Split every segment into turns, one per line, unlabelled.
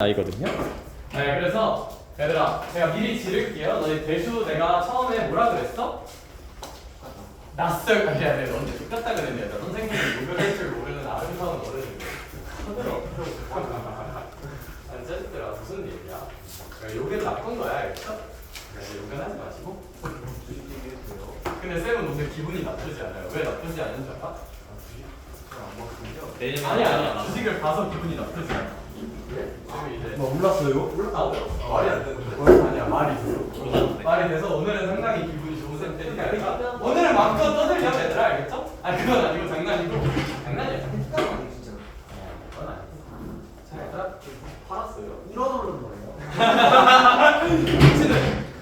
아이거든요. 네, 그래서 얘들아, 제가 미리 지를게요. 너희 대수 내가 처음에 뭐라 그랬어? 낯설 아니야, 내가 너한테 똑같다 그랬네. 얘들아. 선생님이 요구할 줄 모르는 아름다운 어른인데. 아니, 쟤들아 무슨 일이야? 요게 나쁜 거야, 알겠어? 네, 요건 하지 마시고. 근데 쌤은 오늘 기분이 나쁘지 않아요. 왜 나쁘지 않은 줄 알아? 아니야. 주식을 봐서 기분이 나쁘지 않아.
몰랐어요?
말이 안 되는데. 아니야, 말이 돼서 오늘은 상당히 기분이 좋은 쌤이니까 오늘은 마음껏 떠들려 얘들아, 알겠죠? 아니 그건 아니고 장난이고. 장난이야.
진짜.
그건 아니고. 자, 얘들아 팔았어요.
1원 오르는 거예요?
미치네.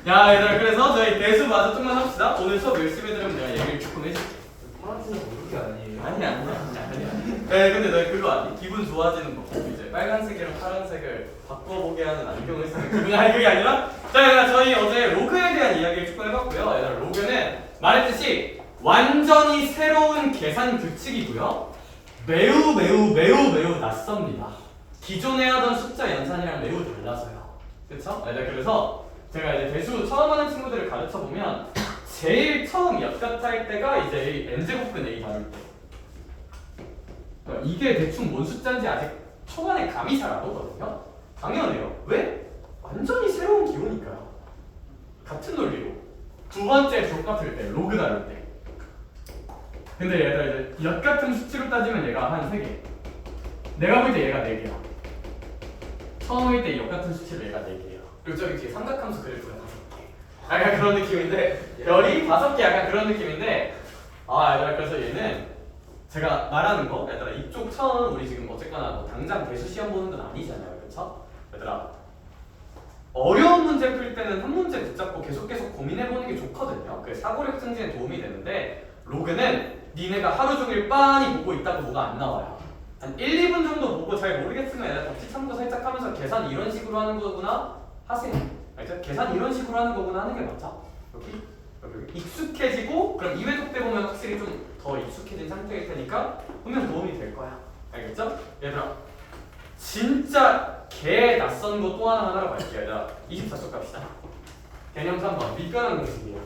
야, 얘들아, 그래서 저희 대수 마저 좀만 합시다. 오늘 수업 열심히 들으면 내가 얘기를 조금 해줄게.
파란색은 모르는 게 아니에요.
아니야. 네, 근데 너 그거 아니? 기분 좋아지는 거. 이제 빨간색이랑 파란색을 바꿔보게 하는 안경을 쓰는 기분. 아니 그게 아니라. 자, 얘들아, 저희 어제 로그에 대한 이야기를 조금 해봤고요. 얘들아, 로그는 말했듯이 완전히 새로운 계산 규칙이고요. 매우 낯섭니다. 기존에 하던 숫자 연산이랑 매우 달라서요. 그쵸? 얘들아, 그래서 제가 이제 대수 처음 하는 친구들을 가르쳐 보면 제일 처음 역같할 때가 이제 n제곱근 a 다룰 때. 이게 대충 뭔 숫자인지 아직 초반에 감이 잘 안 오거든요. 당연해요. 왜? 완전히 새로운 기호니까요. 같은 논리로 두 번째 족 같을 때, 로그 다룰 때. 근데 얘들아, 이제 역 같은 수치로 따지면 얘가 한 3개. 내가 볼 때 얘가 4개야. 처음 볼 때 역 같은 수치로 얘가 4개야. 그리고 저기 뒤에 삼각함수 그래프가 5개. 약간 그런 느낌인데, 별이 5개 약간 그런 느낌인데, 얘들아, 그래서 얘는 제가 말하는 거, 얘들아, 이쪽 처음 우리 지금 어쨌거나 뭐 당장 대수 시험 보는 건 아니잖아요, 그렇죠? 얘들아, 어려운 문제 풀 때는 한 문제 붙잡고 계속 고민해 보는 게 좋거든요. 그게 사고력 증진에 도움이 되는데, 로그는 니네가 하루 종일 빤히 보고 있다고 뭐가 안 나와요. 한 1, 2분 정도 보고 잘 모르겠으면 얘들아 답지 참고 살짝 하면서 계산 이런 식으로 하는 거구나 하세요. 알죠? 계산 이런 식으로 하는 거구나 하는 게 맞죠? 여기 익숙해지고, 그럼 2회독 때 보면 확실히 좀 더 익숙해진 상태일 테니까 분명 도움이 될 거야. 알겠죠? 얘들아, 진짜 개 낯선 거 또 하나로 갈게요. 얘들아, 24쪽 갑시다. 개념 3번 밑변환 공식이에요.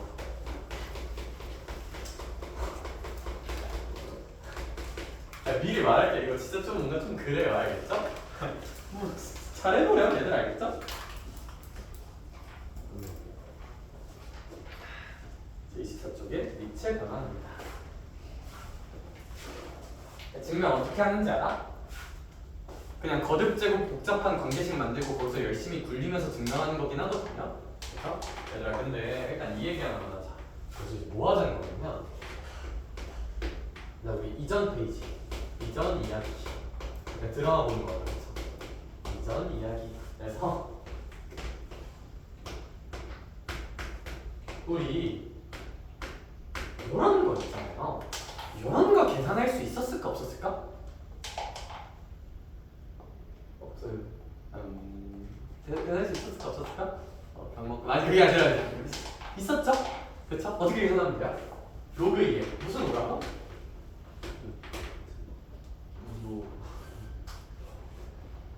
미리 말할게. 이거 진짜 좀 뭔가 좀 그래요. 알겠죠? 뭐 잘해보렴 얘들, 알겠죠? 24쪽에 밑을 변환합니다. 증명 어떻게 하는지 알아? 그냥 거듭제곱 복잡한 관계식 만들고 거기서 열심히 굴리면서 증명하는 거긴 하거든요. 그래서 얘들아, 근데 일단 이 얘기 하나만 하자. 그래서 뭐 하자는 거냐면, 나 우리 이전 페이지, 이전 이야기, 그러니까 드라마 보는 거야. 그래서 이전 이야기. 그래서 우리 이런 거 있잖아요. 이런 거 계산할 수 있었을까 없었을까? 없어요. 계산할 수 있었을까 없었을까? 방법. 아니 그게 아니라 있었죠? 그쵸? 어떻게 계산하면 돼요? 로그 2에 무슨 오라고?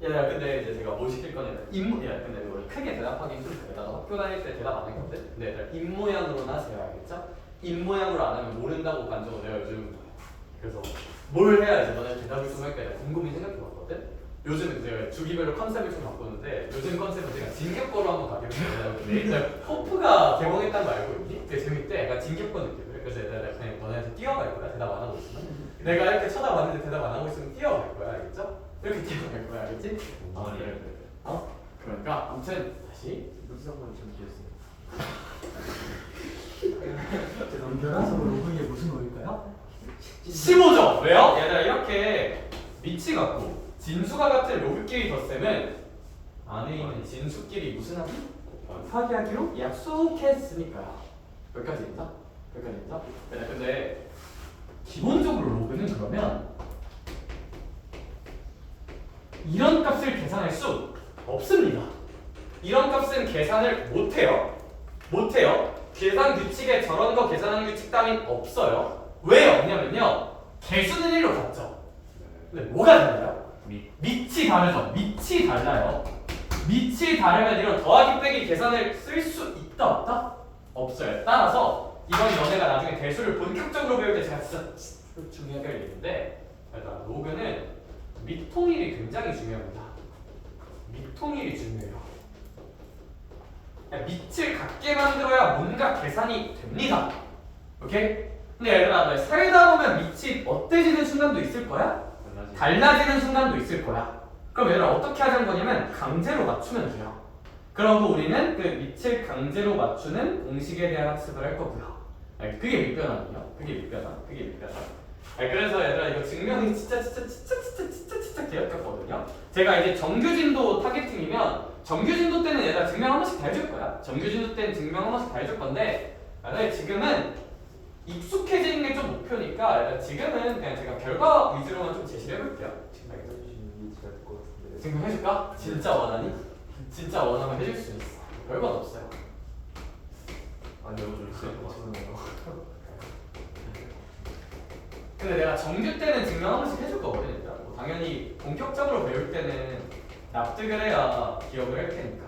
야, 근데 이제 제가 뭐 시킬 거냐면 근데 우리 크게 대답하기 힘들어요. 나도 학교 다닐 때 대답 안 했거든. 근데 입 모양으로는 하세요, 알겠죠? 입 모양으로 안 하면 모른다고 간적은 내가 요즘. 그래서 뭘 해야 이제 너네 대답을 좀 할까 내가 곰곰이 생각해봤거든. 요즘은 제가 주기별로 컨셉을 좀 바꾸는데, 요즘 컨셉은 제가 진격거로 한번 가기로 했어요. 호프가 개봉했다는 거 알고 있니? 되게 재밌대. 약간 진격거 느낌을. 그래서 내가 그냥 너네한테 뛰어갈 거야. 대답 안 하고 있으면. 내가 이렇게 쳐다봤는데 대답 안 하고 있으면 뛰어갈 거야, 알겠죠? 이렇게 뛰어갈 거야, 알겠지? 그래. 그러니까 아무튼 다시
물상만 좀 기억해요.
변환석을 로그에 무슨 어일까요?
15죠. 왜요? 얘들아, 이렇게 미치 같고 진수가 같은 로그끼리 덧셈은 안에 있는 진수끼리 무슨 하기? 곱하기 하기로 약속했으니까요. 여기까지 인사? 여기까지 인사? 근데 기본적으로 로그는 그러면 이런 값을 계산할 수 없습니다. 이런 값은 계산을 못해요. 계산 규칙에 저런 거 계산하는 규칙 따윈 없어요. 왜 없냐면요, 개수는 1로 같죠. 근데 뭐가 달라요? 밑이 다르죠. 밑이 달라요. 밑이 다르면 이런 더하기 빼기 계산을 쓸 수 있다 없다? 없어요. 따라서 이건 너네가 나중에 대수를 본격적으로 배울 때 제가 진짜 중요하게 할 얘기인데, 일단 로그는 밑통일이 굉장히 중요합니다. 밑통일이 중요해요. 밑을 같게 만들어야 뭔가 계산이 됩니다. 오케이? 근데 얘들아, 너 살다 보면 밑이 어때지는 순간도 있을 거야? 달라지는 순간도 있을 거야. 그럼 얘들아 어떻게 하자는 거냐면 강제로 맞추면 돼요. 그러고 우리는 그 밑을 강제로 맞추는 공식에 대한 학습을 할 거고요. 그게 밑변환이에요. 그게 밑변환. 그게 밑변환. 그래서 얘들아 이거 증명이 진짜 개역같거든요. 제가 이제 정규진도 타겟팅이면 정규진도 때는 얘들아 증명 한 번씩 다 해줄 거야. 정규진도 때는 증명 한 번씩 다 해줄 건데, 지금은 익숙해지는 게 좀 목표니까 얘들아 지금은 그냥 제가 결과 위주로만 좀 제시를 해볼게요. 증명해줄까? 진짜 원하니? 진짜 원하면 해줄 수 있어. 별건 없어요.
아니요, 좀 있을 것 같은데요.
근데 내가 정규 때는 증명 한 번씩 해줄 거거든. 일단 뭐 당연히 본격적으로 배울 때는 납득을 해야 기억을 할 테니까.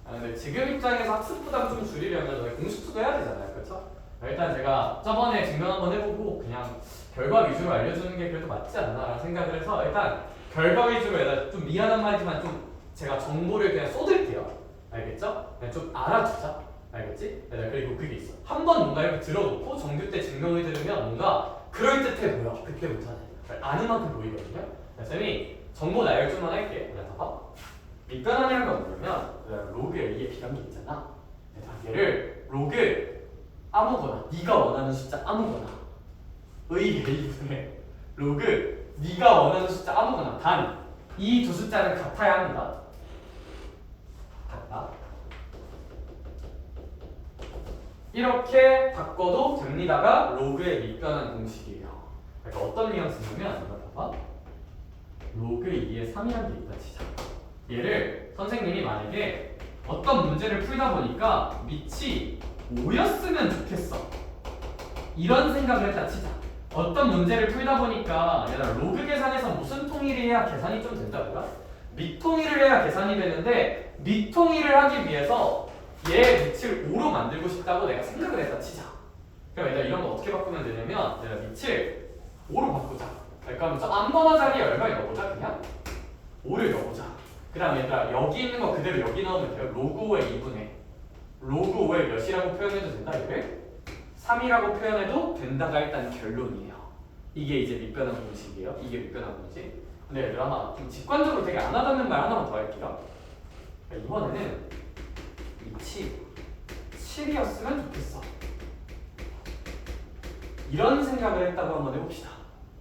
근데 지금 입장에서 학습 부담 좀 줄이려면 너희 공식수도 해야 되잖아요, 그렇죠? 일단 제가 저번에 증명 한번 해보고 그냥 결과 위주로 알려주는 게 그래도 맞지 않나라는 생각을 해서 일단 결과 위주로 얘들아 좀 미안한 말이지만 좀 제가 정보를 그냥 쏟을게요. 알겠죠? 그냥 좀 알아두자. 알겠지? 얘들아 그리고 그게 있어. 한 번 뭔가 이렇게 들어놓고 정규 때 증명을 들으면 뭔가 그럴듯해 보여. 그때부터는 아는 만큼 보이거든요. 쌤이 정보 나열줄만 할게. 그냥 봐봐. 밑변환이라는 건 뭐냐면 로그 A의 비감이 있잖아. 얘를 로그 아무거나 네가 원하는 숫자 아무거나 의 A분의 로그 네가 원하는 숫자 아무거나 단 이 두 숫자는 같아야 합니다. 같다. 이렇게 바꿔도 됩니다가 로그의 밑변환 공식이에요. 그러니까 어떤 뉘앙스냐면 이거 봐봐. 로그 2에 3이라는 게 있다 치자. 얘를 선생님이 만약에 어떤 문제를 풀다 보니까 밑이 5였으면 좋겠어. 이런 생각을 했다 치자. 어떤 문제를 풀다 보니까 얘들아 로그 계산에서 무슨 통일을 해야 계산이 좀 된다고요? 밑통일을 해야 계산이 되는데 밑통일을 하기 위해서 얘 밑을 5로 만들고 싶다고 내가 생각을 했다 치자. 그럼 얘들아 이런 거 어떻게 바꾸면 되냐면 내가 밑을 5로 바꾸자. 그러니까 저 암번화 자리에 얼마 넣어보자. 그냥 5를 넣어보자. 그 다음 얘들아 여기 있는 거 그대로 여기 넣으면 돼요. 로그 5의 2분의 로그 5의 몇이라고 표현해도 된다. 얘를 3이라고 표현해도 된다가 일단 결론이에요. 이게 이제 밑변환 공식이에요. 이게 밑변환 공식. 근데 얘들아 하나 좀 직관적으로 되게 안 와닿는 말 하나만 더 할게요. 이번에는 밑이 7이었으면 좋겠어. 이런 생각을 했다고 한번 해봅시다.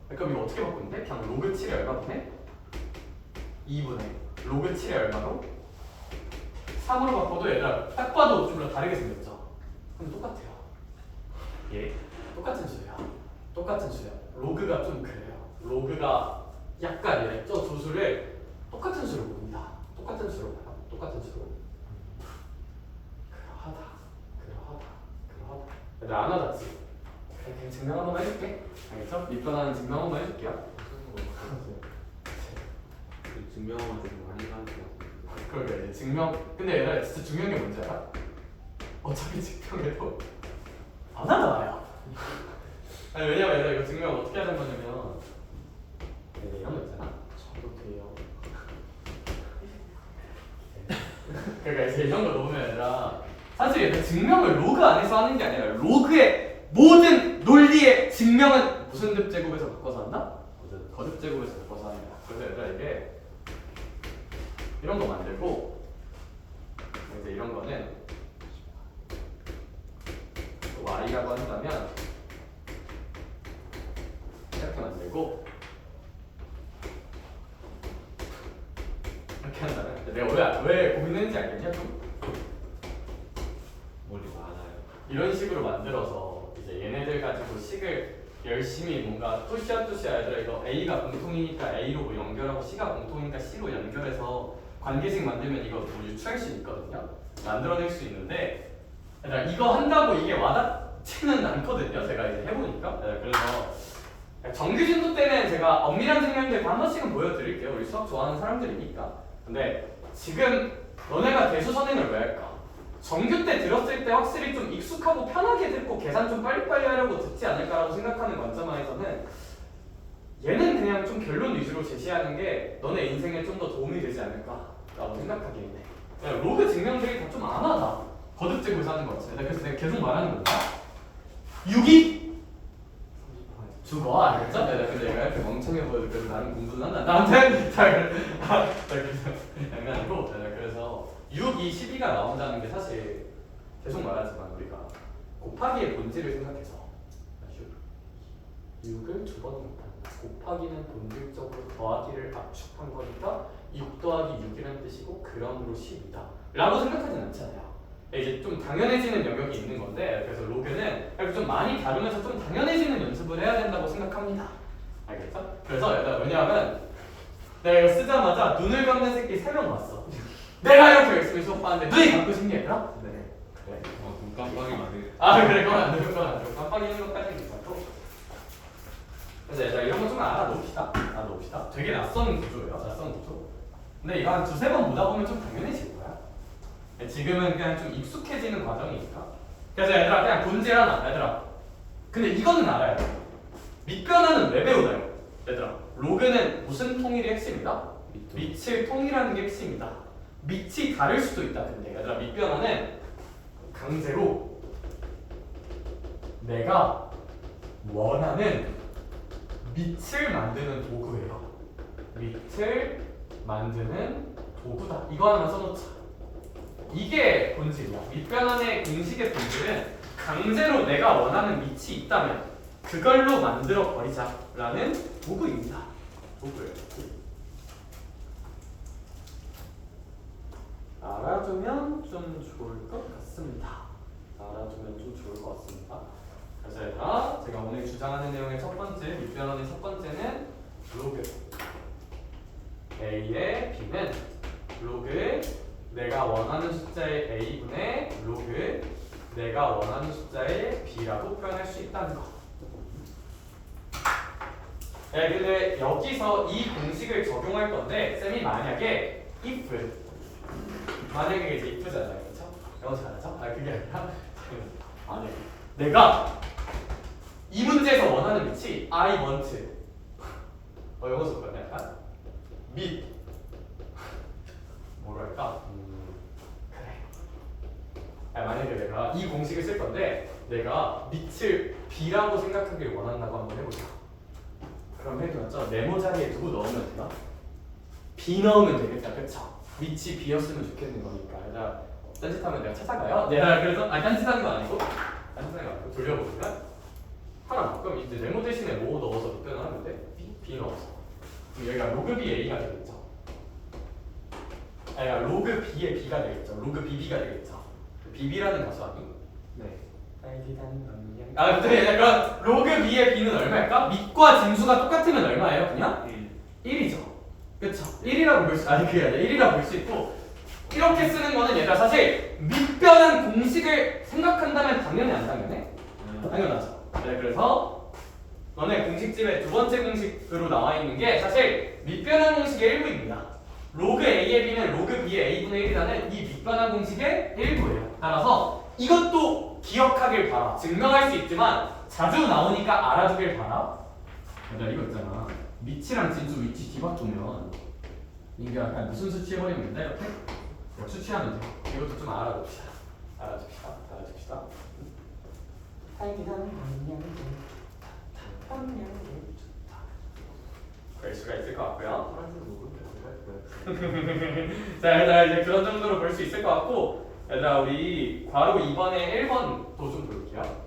그럼 이거 어떻게 바꾸면 돼? 그냥 로그 7이 얼마분의 2분의 로그 7이 얼마로? 3으로 바꿔도 얘들아 딱 봐도 좀 다르게 생겼죠? 그럼 똑같아요. 예, 똑같은 수야. 똑같은 수야. 로그가 좀 그래요. 로그가 약간 이래. 저 두 수를 똑같은 수로 봅니다. 똑같은 수로 봐요. 똑같은 수로. 그러하다. 얘들 안 와닿지? 그냥 증명 한번 해줄게. 알겠죠? 밑변하는 증명 한번 해줄게요.
증명하면 좀 많이 가는 것 같아요.
그러게 증명. 근데 얘들아 진짜 중요한 게 뭔지 알아? 어차피 증명해도 안 하잖아요. 아니 왜냐면 얘들아 이거 증명 어떻게 하는 거냐면 이런 거 있잖아.
저도 돼요.
그러니까 이제 이런 거 넣으면 얘들아 사실 얘들 증명을 로그 안에서 하는 게 아니라 로그의 모든 논리의 증명은 무슨 듭 제곱에서 바꿔서 한다? 거듭 제곱에서 바꿔서 하는 거야. 그래서 얘들아 이게 이런 거 만들고 이제 이런 거는 y라고 한다면 이렇게 만들고 이렇게 한다면 내가 왜 고민했는지 알겠냐? 좀
머리 많아요.
이런 식으로 만들어서 이제 얘네들 가지고 식을 열심히 뭔가 뚜시야 얘들아 이거 A가 공통이니까 A로 뭐 연결하고 C가 공통이니까 C로 연결해서 관계식 만들면 이거 뭐 유추할 수 있거든요. 만들어낼 수 있는데 얘들아 이거 한다고 이게 와닿지는 않거든요. 제가 이제 해보니까. 그래서 정규진도 때는 제가 엄밀한 증명들 한 번씩은 보여드릴게요. 우리 수학 좋아하는 사람들이니까. 근데 지금 너네가 대수 선행을 왜 할까? 정규 때 들었을 때 확실히 좀 익숙하고 편하게 듣고 계산 좀 빨리빨리 하려고 듣지 않을까라고 생각하는 관점에서는 얘는 그냥 좀 결론 위주로 제시하는 게 너네 인생에 좀 더 도움이 되지 않을까라고 생각하기는 해. 그냥 로그 증명들이 다 좀 안하다. 거듭되고 사는 거 같아. 그래서 내가 계속 말하는 거야. 6이 죽어, 알겠죠? 근데 얘가 이렇게 멍청해 보여도 그래서 나는 공부는 한다. 나한테 장난이고. 그래서 6, 2, 12가 나온다는 게 사실 계속 말하지만 우리가 곱하기의 본질을 생각해서 6을 두 번 못한다. 곱하기는 본질적으로 더하기를 압축한 거니까 6 더하기 6이라는 뜻이고 그러므로 10이다 라고 생각하진 않잖아요. 이제 좀 당연해지는 영역이 있는 건데 그래서 로그는 이렇게 좀 많이 다루면서 좀 당연해지는 연습을 해야 된다고 생각합니다. 알겠죠? 그래서 얘들아 왜냐하면 내가 이거 쓰자마자 눈을 감는 새끼 3명 봤어. 내가 이렇게 열심히 수업하는데 눈이 감고 싶니 얘들아?
네.
그래.
눈 깜빡이면 안 되겠다.
아 그래 그건 안 돼. 그건 안 돼. 깜빡이는 것까지는 괜찮고. 그래서 얘들아 이런 거 좀 알아놓읍시다. 되게 낯선 구조예요. 낯선 구조. 근데 이거 한 두세 번 보다 보면 좀 당연해질 거야. 지금은 그냥 좀 익숙해지는 과정이니까. 그래서 얘들아 그냥 본질 하나. 얘들아. 근데 이거는 알아야 돼. 밑변화는 왜 배우나요? 얘들아. 로그는 무슨 통일이 핵심이다? 밑을 통일하는 게 핵심이다. 밑이 다를 수도 있다. 근데 얘들아 밑변화는 강제로 내가 원하는 밑을 만드는 도구예요. 밑을 만드는 도구다. 이거 하나 써놓자. 이게 본질이야. 밑변환의 공식의 본질은 강제로 내가 원하는 밑이 있다면 그걸로 만들어 버리자라는 도구입니다. 도구예요. 알아두면 좀 좋을 것 같습니다. 알아두면 좀 좋을 것 같습니다. 그래서 얘들아 제가 오늘 주장하는 내용의 첫 번째 밑변환의 첫 번째는 로그 A의 B는 로그 내가 원하는 숫자의 A분의 로그 내가 원하는 숫자의 B라고 표현할 수 있다는 거. 네, 근데 여기서 이 공식을 적용할 건데 쌤이 만약에 만약에 이제 if잖아요, 그렇죠? 영어 잘하죠? 그게 아니라 만약에 내가 이 문제에서 원하는 밑이 I want 영어 썼거든요. 약간 밑 뭐랄까? 그래. 만약에 내가 이 공식을 쓸 건데 내가 밑을 B라고 생각하길 원한다고 한번 해보자. 그럼 해도 맞죠? 네모 자리에 두고 넣으면 되나? B 넣으면 되겠다, 그쵸? 밑이 B였으면 좋겠는 거니까. 일단 딴짓하면 내가 찾아가요. 내가 그래서 딴짓하는 거 아니고 돌려보니까 하나 그럼 이제 네모 대신에 뭐 넣어서 밑변을 하는데 B 넣어서 그럼 여기가 로그 B A가 되겠죠. 아니 로그 B의 B가 되겠죠. 로그 BB가 되겠죠. BB라는 가수 아니?
네.
근데 약간 로그 B의 B는 얼마일까? 밑과 진수가 똑같으면 얼마예요? 그냥 1이죠. 그쵸? 1이라고 볼 수, 그게 아니라 1이라고 볼 수 있고 이렇게 쓰는 거는 얘들아 사실 밑변한 공식을 생각한다면 당연히 안 당연해? 당연하죠. 네, 그래서 너네 공식집의 두 번째 공식으로 나와 있는 게 사실 밑변한 공식의 일부입니다. 로그 A의 B는 로그 B의 A분의 1이라는 이 밑변한 공식의 일부예요. 따라서 이것도 기억하길 바라. 증명할 수 있지만 자주 나오니까 알아두길 바라. 얘들아 이거 있잖아. 밑이랑 진수 위치 뒤바꾸면 이게 약간 무슨 수치 해버리면 된다 이렇게? 수치하면 돼. 이것도 좀 알아둡시다. 그럴 수가 있을 것 같고요. 자, 이제 그런 정도로 볼 수 있을 것 같고, 얘들아 우리 괄호 2번에 1번도 좀 볼게요.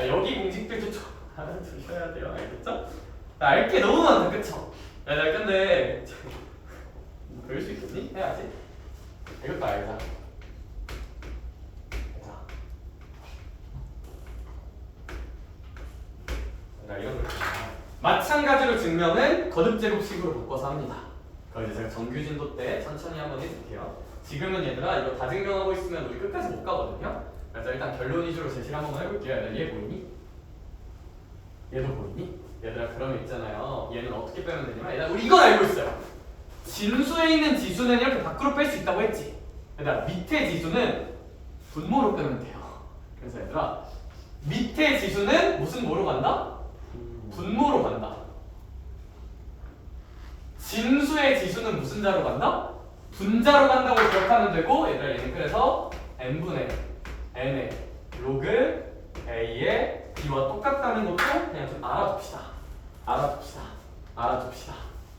여기 공식들도 좀 알아두셔야 돼요. 알겠죠? 알게 너무 많다, 그쵸? 얘들아 근데 그럴 수 있겠니? 해야지. 이것도 알자. 이런 거 있잖아. 마찬가지로 증명은 거듭제곱식으로 바꿔서 합니다. 그럼 이제 제가 정규진도 때 천천히 한번 해줄게요. 지금은 얘들아 이거 다 증명하고 있으면 우리 끝까지 못 가거든요. 그래서 일단 결론 위주로 제시를 한번 해볼게요. 얘 보이니? 얘도 보이니? 얘들아 그러면 있잖아요. 얘는 어떻게 빼면 되냐면 얘들아 우리 이건 알고 있어요. 진수에 있는 지수는 이렇게 밖으로 뺄 수 있다고 했지. 얘들아 밑에 지수는 분모로 끄면 돼요. 그래서 얘들아 밑에 지수는 무슨 모로 간다? 분모로 간다. 진수의 지수는 무슨 자로 간다? 분자로 간다고 기억하면 되고 얘들아 얘는 그래서 n분의 n의 로그 a의 b와 똑같다는 것도 그냥 좀 알아둡시다. 알아둡시다. 알아둡시다.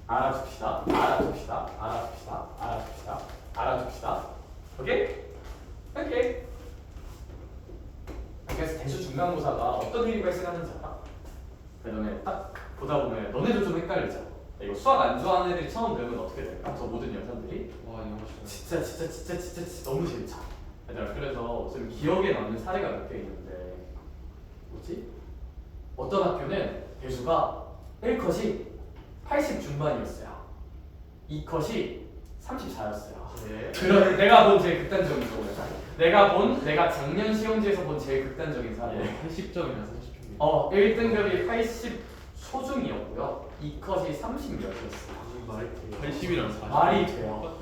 알아둡시다. 알아둡시다. 알아둡시다. 알아둡시다. 알아둡시다. 오케이? 오케이. 그래서 대수 중간고사가 어떤 일이 발생하는지 알아? 너네 딱 보다 보면 너네도 좀 헷갈리잖아. 이거 수학 안 좋아하는 애들이 처음 배우면 어떻게 될까? 저 모든 연산들이
와 이거
진짜 너무 재밌다. 얘들아 그래서 좀 기억에 남는 사례가 몇 개 있는데 뭐지? 어떤 학교는 대수가 1컷이 80 중반이었어요. 2컷이 34였어요.
네.
그런 내가 본 제일 극단적인 경우였다. 내가 작년 시험지에서 본 제일 극단적인 사례.
80점이나 30점.
1등급이 80 소중이었고요. 2컷이 30 몇이었어요.
말이 돼. 80이랑 40.
말이 돼요.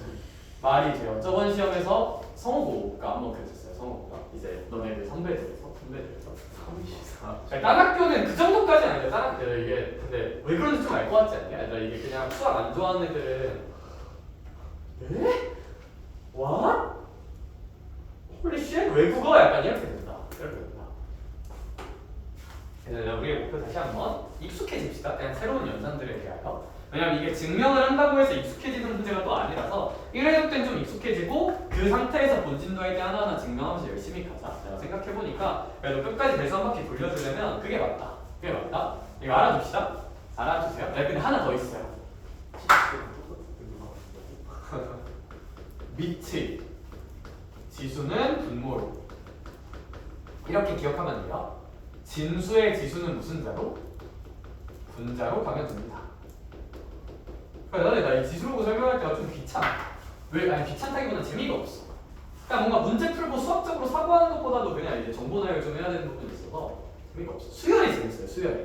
말이 돼요. 저번 시험에서 성호고가 한번 그랬었어요. 성호고가 이제 너네들 선배들에서
34.
딴 학교는 그 정도까지는 아니에요. 딴 학교 이게 근데 왜 그런지 좀 알 것 같지 않냐? 얘들아, 이게 그냥 수학 안 좋아하는 애들은 에? What? 홀리 쉣? 외국어? 약간 이렇게 된다. 이렇게 된다. 그래서 우리의 목표 다시 한번 익숙해집시다. 그냥 새로운 연산들에 대하여. 왜냐면 이게 증명을 한다고 해서 익숙해지는 문제가 또 아니라서 1회독 때는 좀 익숙해지고 그 상태에서 본진도에 대해 하나하나 증명하면서 열심히 가자. 내가 생각해보니까 그래도 끝까지 대수 한 바퀴 돌려주려면 그게 맞다. 그게 맞다. 이거 알아둡시다. 알아두세요. 네, 근데 하나 더 있어요. 밑의 지수는 분모로 이렇게 기억하면 돼요. 진수의 지수는 무슨 자로? 분자로 가면 됩니다. 그러니까 나 이 지수로고 설명할 때가 좀 귀찮아. 왜? 아니 귀찮다기보다는 재미가 없어. 그러니까 뭔가 문제 풀고 수학적으로 사고하는 것보다도 그냥 이제 정보 나열 좀 해야 되는 부분이 있어서 재미가 없어. 수열이 재밌어요.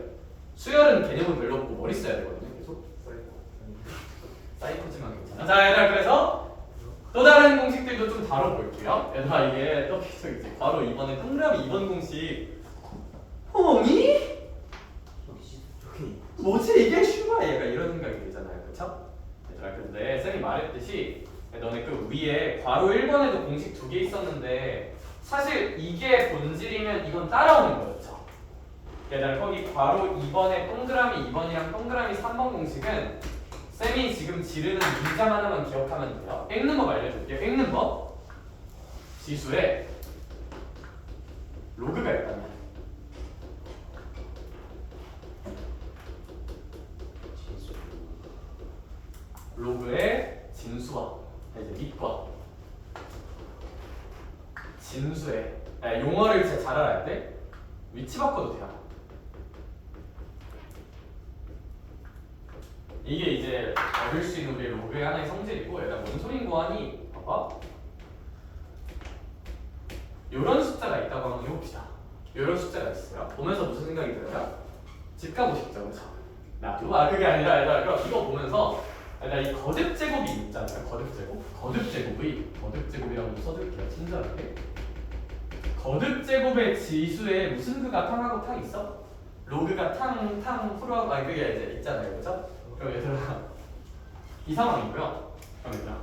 수열은 개념은 별로 없고 머리 써야 되거든요. 계속 사이코지만 괜찮아. 자 얘들아 그래서 또 다른 공식들도 좀 다뤄볼게요. 얘들아 이게 또 저기 바로 이번에 동그라미 2번 공식 홍이? 뭐지 이게 슈가 얘가 이런 생각이 들잖아요. 그쵸? 얘들아 근데 쌤이 말했듯이 너네 그 위에 괄호 1번에도 공식 2개 있었는데 사실 이게 본질이면 이건 따라오는 거였죠. 얘들아 거기 괄호 2번에 동그라미 2번이랑 동그라미 3번 공식은 쌤이 지금 지르는 문장 하나만 기억하면 돼요. 읽는 법 알려줄게요. 읽는 법. 지수에 로그가 있다면 로그의 진수와 이제 밑과 진수의 용어를 진짜 잘 알아야 돼. 위치 바꿔도 돼요. 이게 이제 얻을 수 있는 우리의 로그의 하나의 성질이고 얘가 뭔 소린고 하니 봐봐 요런 숫자가 있다고 한번 해봅시다. 요런 숫자가 있어요. 보면서 무슨 생각이 들어요? 집 가고 싶죠 그쵸? 나도 그게 아니라 얘들아 이거 보면서 얘들아 이 거듭 제곱이 있잖아요. 거듭 제곱이라고 써줄게요. 친절하게 거듭 제곱의 지수에 무슨 그가 탕하고 탕 있어? 로그가 탕 프로하고 그게 이제 있잖아요 그쵸? 그럼 얘들아 이 상황이고요. 그럼 얘들아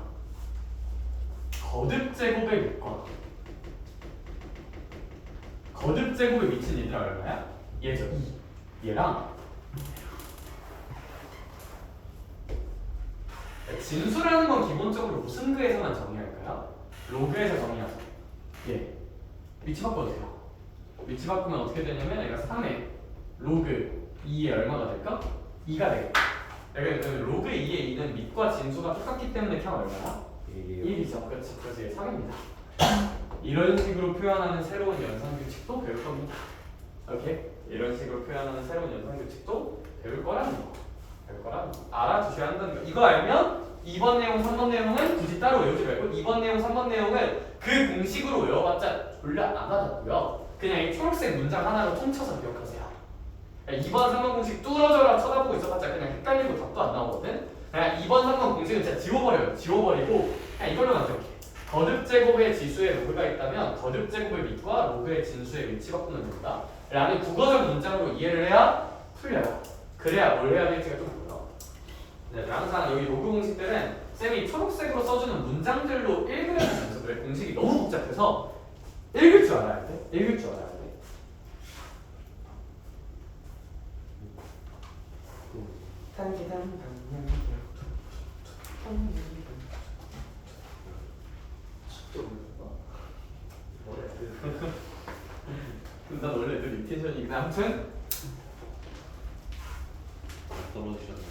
거듭 제곱의 밑과 거듭 제곱의 밑은 얘들아 얼마야? 얘죠. 얘랑 진수라는 건 기본적으로 무슨 그에서만 정의할까요? 로그에서 정의하죠. 예. 위치 바꿔도 돼요. 위치 바꾸면 어떻게 되냐면 얘가 3에 로그 2에 얼마가 될까? 2가 되겠다. 그러면 로그 2의 2는 밑과 진수가 똑같기 때문에 그냥 얼마야? 1이죠. 그렇지. 그래서 얘 3입니다. 이런 식으로 표현하는 새로운 연산 규칙도 배울 겁니다. 오케이? 이런 식으로 표현하는 새로운 연산 규칙도 배울 거라는 거. 알아두셔야 한다는 거. 이거 알면 2번 내용, 3번 내용은 굳이 따로 외우지 말고 2번 내용, 3번 내용은 그 공식으로 외워봤자 졸라 안 와닿고요. 그냥 이 초록색 문장 하나로 통쳐서 기억하세요. 2번, 3번 공식 뚫어져라 쳐다보고 있어봤자 그냥 헷갈리고 답도 안 나오거든. 그냥 2번, 3번 공식은 진짜 지워버리고 그냥 이걸로만 기억해. 거듭 제곱의 지수에 로그가 있다면 거듭 제곱의 밑과 로그의 진수의 위치 바꾸면 된다 라는 국어적 문장으로 이해를 해야 풀려요. 그래야 뭘 해야 될지가 좀 보여. 네, 항상 여기 로그 공식들은 쌤이 초록색으로 써주는 문장들로 읽으면서 그래. 공식이 너무 복잡해서 읽을 줄 알아야 돼. 읽을 줄 알아야 돼. 난 원래 늘 리텐션이긴 아무튼
떨어지셨네.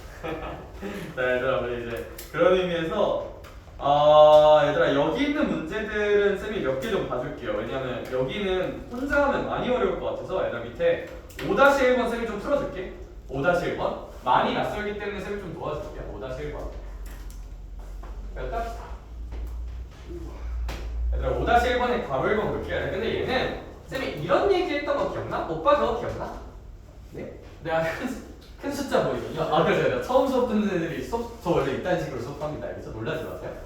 자 얘들아 우리 이제 그런 의미에서 얘들아 여기 있는 문제들은 쌤이 몇 개 좀 봐줄게요. 왜냐면 여기는 혼자 하면 많이 어려울 것 같아서 얘들아 밑에 5-1번 쌤이 좀 풀어줄게. 5-1번 많이 낯설기 때문에 쌤이 좀 도와줄게. 5-1번 딱 얘들아 5-1번에 괄호 1번 볼게요. 근데 얘는 쌤이 이런 얘기 했던 거 기억나? 오빠 저거 기억나? 네? 내가 큰 숫자 보이거든요. 그래서 내가 처음 수업 듣는 애들이 저 원래 이딴 식으로 수업합니다. 알겠죠? 놀라지 마세요.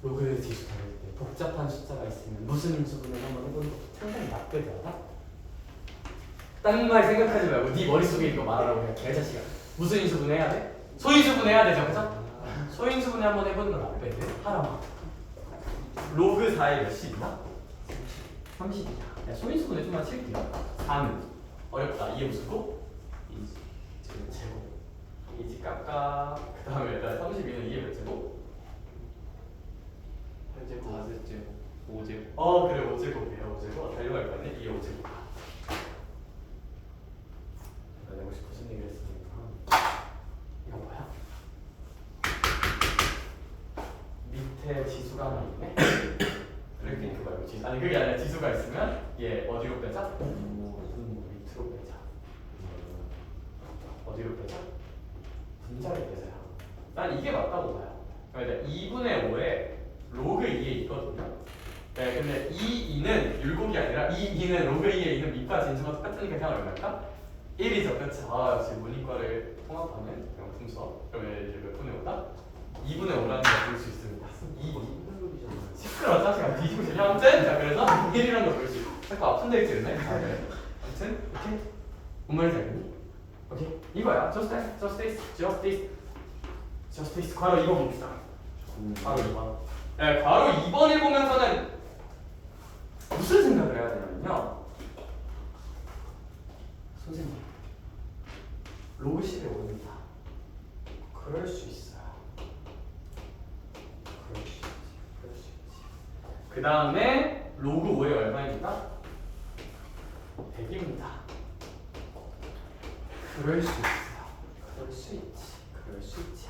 로그의 지수 다를 때 복잡한 숫자가 있으면 무슨 수분을 한번 해보는 것도 상당히 나쁘지 않아? 딴 말 생각하지 말고 네 머릿속에 이거 말하라고 그냥 개자식아. 무슨 인수분 해야 돼? 소인수분 해야 되죠, 그죠? 소인수분해 한번 해보는 건 나쁘지. 하라마. 로그 4에 몇십이나? 30이야. 야, 소인수분해 좀만 칠게요. 4는 어렵다. 이해 무슨고? 제곱. 이지 깎아. 그 다음에 일단 32는 이해 몇 제곱?
8제곱, 4제곱, 5제곱.
그래 5제곱이에요. 5제곱. 달려갈 거 아니야? 이해 5제곱. 내가 혹시 무슨 얘기를 했으니까 이거 뭐야? 밑에 지수가 하나 있네? 이렇게 그거 말고 지수 아니 그게 아니라 지수가 있으면 얘 어디로 빼자? 밑으로 빼자. 어디로 빼자? 분자를 빼자요. 난 이게 맞다고 봐요. 그러니까 2분의 5에 로그 2에 있거든요. 네, 근데 이 2는 율곡이 아니라 이 2는 로그 2에 있는 밑과 진수가 똑같으니까 그냥 얼마일까? 1이죠, 그렇지? 지금 문이과를 통합하는 명품 수업. 그러면 이제 몇 분의 5다? 2분의 5라는 걸 볼 수 있습니다. 2 시끄러워, 짜증나. 뒤지고 싶냐? 아무튼 자, 그래서 1이라는 걸 볼 수 있어. 자꾸 아픈 데 있지네. 그래. 아무튼 오케이. 뭔 말인지 알겠니? 오케이. 이거야. just this. 괄호 2번 봅시다. 괄호 2번. 네, 괄호 2번을 보면서는 무슨 생각을 해야 되냐면요. 선생님, 로그 10에 5입니다. 그럴 수 있어요. 그럴 수 있지. 그 다음에 로그 5에 얼마입니까? 100입니다. 그럴 수 있어요. 그럴 수 있지.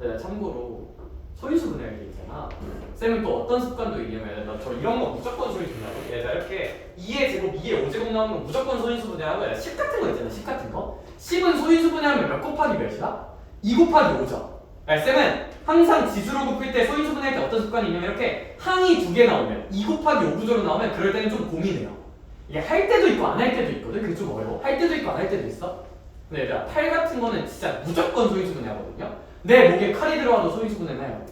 네, 참고로 소인수분해할 게 있잖아. 쌤은 또 어떤 습관도 있냐면 저 이런 거 무조건 소인수분해하고 얘가 이렇게 2의 제곱, 2의 5제곱 나오는 거 무조건 소인수분해하고 10 같은 거 있잖아. 10 같은 거. 10은 소인수분해하면 몇 곱하기 몇이야? 2 곱하기 5죠. 쌤은 항상 지수로 곱할 때 소인수분해할 때 어떤 습관이 있냐면 이렇게 항이 2개 나오면 2 곱하기 5 구조로 나오면 그럴 때는 좀 고민해요. 이게 할 때도 있고 안 할 때도 있거든. 그게 좀 어려워. 할 때도 있고 안 할 때도 있어. 근데 얘들아 8 같은 거는 진짜 무조건 소인수분해하거든요. 내 목에 칼이 들어와도 소인수분해는 해요.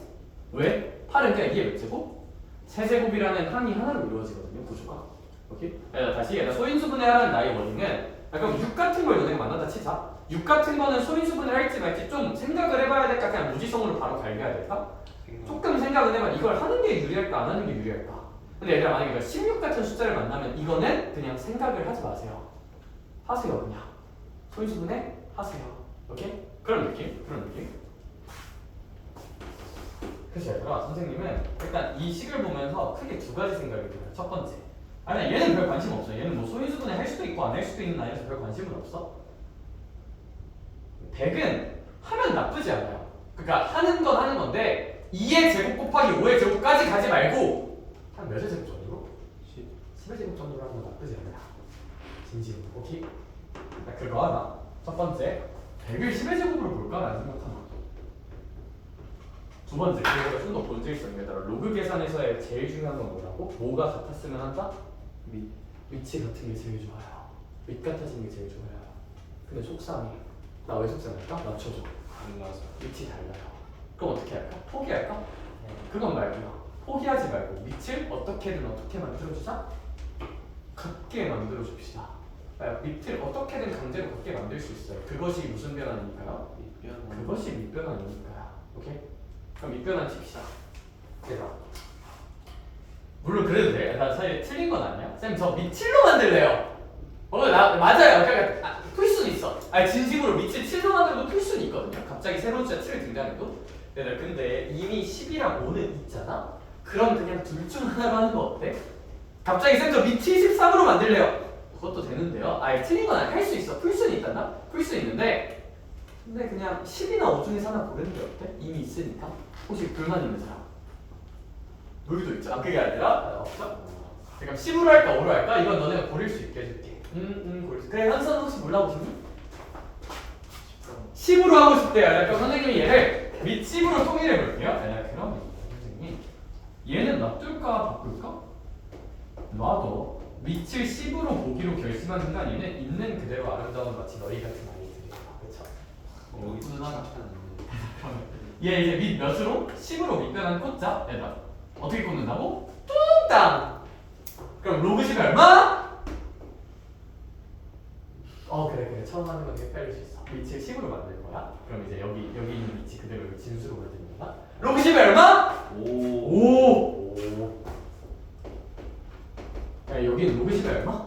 왜? 8은 그냥 이게 몇 제곱? 세제곱이라는 항이 하나로 이루어지거든요. 구조가. 오케이? 다시 얘가 소인수분해하라는 나의 원인은 그럼 6 같은 걸 너네가 만나다 치자. 6 같은 거는 소인수분해 할지 말지 좀 생각을 해봐야 될까? 그냥 무지성으로 바로 갈겨야 될까? 조금 생각을 해봐. 이걸 하는 게 유리할까? 안 하는 게 유리할까? 근데 얘들아 만약에 16 같은 숫자를 만나면 이거는 그냥 생각을 하지 마세요. 하세요 그냥. 소인수분해 하세요. 오케이? 그런 느낌? 그래서 얘들아 선생님은 일단 이 식을 보면서 크게 두 가지 생각이 들어요. 첫 번째, 아니 얘는 별 관심 없어. 얘는 뭐 소인수분해 할 수도 있고 안 할 수도 있는 아이라서 별 관심은 없어. 100은 하면 나쁘지 않아요. 그러니까 하는 건 하는 건데 2의 제곱 곱하기 5의 제곱까지 가지 말고 한 몇의 제곱 정도로? 10의 제곱 정도로 하는 건 나쁘지 않아요. 진심. 오케이? 그거 하나. 첫 번째, 100을 10의 제곱으로 볼까라는 생각하나. 두 번째, 그리고 좀 더 본질성에 따라 로그 계산에서의 제일 중요한 건 뭐라고? 뭐가 같았으면 한다? 위치 같은 게 제일 좋아요. 밑 같아지는 게 제일 좋아요. 근데 속상해. 나 왜 속상할까? 맞춰줘.
달라서.
밑이 달라요. 그럼 어떻게 할까? 포기할까? 그건 말고요. 포기하지 말고 밑을 어떻게든 어떻게 만들어주자? 같게 만들어줍시다. 밑을 어떻게든 강제로 같게 만들 수 있어요. 그것이 무슨 변환이니까요?
밑변환.
그것이 밑변환이니까요. 오케이? 그럼 밑변환 칩시다. 대박. 물론 그래도 돼. 나 사실 틀린 건 아니야. 쌤 저 밑 7로 만들래요. 나 맞아요. 그러니까 풀 수는 있어. 아니 진심으로 밑을 7로 만들어도 풀 수는 있거든요. 갑자기 새로운 숫자 7을 등장해도. 근데 이미 10이랑 5는 있잖아. 그럼 그냥 둘 중 하나로 하는 거 어때? 갑자기 쌤 저 밑 73으로 만들래요. 그것도 되는데요. 아예 틀린 건 아니야. 할 수 있어. 풀 수는 있단다. 풀 수 있는데 근데 그냥 10이나 5 중에서 하나 고르는 게 어때? 이미 있으니까. 혹시 불만 있는 사람? 여기도 있죠. 그게 아니라 없어? 그럼 10으로 할까 5로 할까? 이건 너네가 고를 수 있게 해줄게. 고를 수. 그래 현선 혹시 몰라보시니? 10으로 하고 싶대요. 그럼 선생님이 얘를 밑 10으로 통일해 볼게요. 그럼 선생님 얘는 놔둘까 바꿀까? 놔둬. 밑을 10으로 보기로 결심한 순간 얘는 있는 그대로 아름다운 마치 너희 같은 아이들이야. 그렇죠?
여기서
얘 이제 밑 몇으로? 10으로 밑변환 꽂자. 얘들아 어떻게 꽂는다고? 뚱땅. 그럼 로그 10이 얼마? 그래 처음 하는 건 헷갈릴 수 있어. 밑을 10으로 만들 거야. 그럼 이제 여기 있는 위치 그대로 여기 진수로 만드는 거야. 로그 10이 얼마? 5. 야, 여기는 로그 10이 얼마?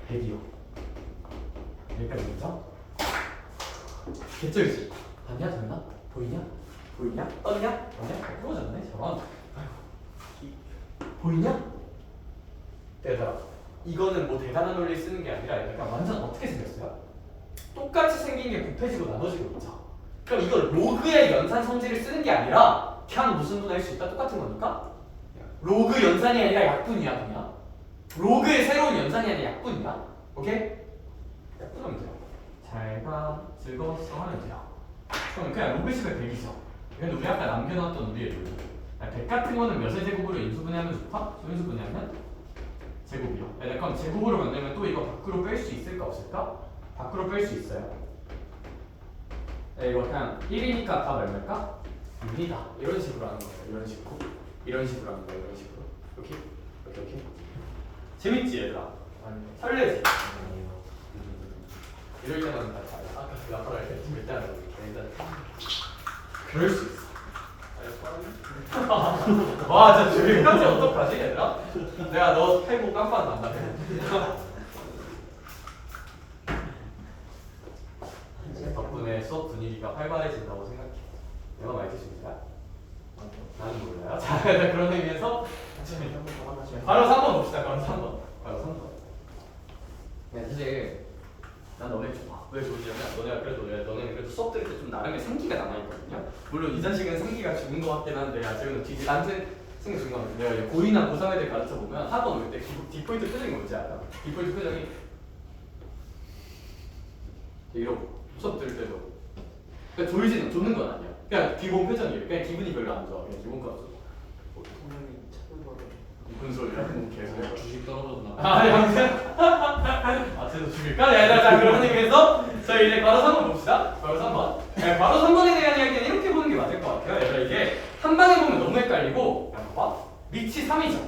100이요. 여기까지 보자. 개쩔지? 봤냐 정나? 보이냐? 떴냐? 떠냐? 부러졌네 저런. 보이냐? 얘들아 이거는 뭐 대단한 논리 쓰는 게 아니라 약간 완전 어떻게 생겼어요? 똑같이 생긴 게 곱해지고 나눠지고 있죠. 그럼 이걸 로그의 연산 성질을 쓰는 게 아니라 그냥 무슨 분할 수 있다 똑같은 거니까 로그 연산이 아니라 약분이야 그냥. 로그의 새로운 연산이 아니라 약분이야. 오케이? 약분하면 돼요. 잘가 즐거웠어 하면 돼요. 그럼 그냥 로그 10의 100이죠. 이건 우리 아까 남겨놨던 우리의 룰. 100 같은 거는 몇의 제곱으로 인수분해하면 좋다? 소인수분해하면? 제곱이요. 그럼 제곱으로 만들면 또 이거 밖으로 뺄 수 있을까 없을까? 밖으로 뺄 수 있어요. 이거 그냥 1이니까 다 얼마일까? 6이다. 이런 식으로 하는 거예요. 이런 식으로. 이런 식으로 하는 거예요. 이런 식으로. 오케이. 재밌지 얘들아? 설레지? 이럴 때만 다 잘해. 아까 그 아빠가 이렇게 절대 안 하고 그럴 수 있어. 와 진짜 저기까지 어떡하지 얘들아? 내가 너 패고 깜빡 난다. 덕분에 수업 분위기가 활발해진다고 생각해. 내가 말해줄 수 있을까? 나는 몰라요. 자 그런 의미에서 바로 3번 봅시다. 바로 3번. 네, 사실 난 너네 좋아. 왜 좋으냐면 너네는 그래도 수업 들을 때 좀 나름의 생기가 남아있거든요. 물론 이 자식은 생기가 죽은 것 같긴 한데 지금 뒤지 나한테 생기 죽은 것 같은데 내가 고2나 고3 애들 가르쳐보면 학원 올 때 디폴트 표정이 뭔지 알아? 디폴트 표정이 이러고 수업 들을 때도 그러니까 졸는 건 아니야. 그냥 기본 표정이에요. 그냥 기분이 별로 안 좋아. 그냥 기본 가서 무슨 소리야? 계속
주식 떨어졌나?
쟤도 죽일까? 자 그런 의미에서 저희 이제 바로 3번 봅시다. 바로 3번. 바로 3번에 대한 이야기는 이렇게 보는 게 맞을 것 같아요. 얘들아 이게 한 방에 보면 너무 헷갈리고 봐봐. 밑이 3이죠.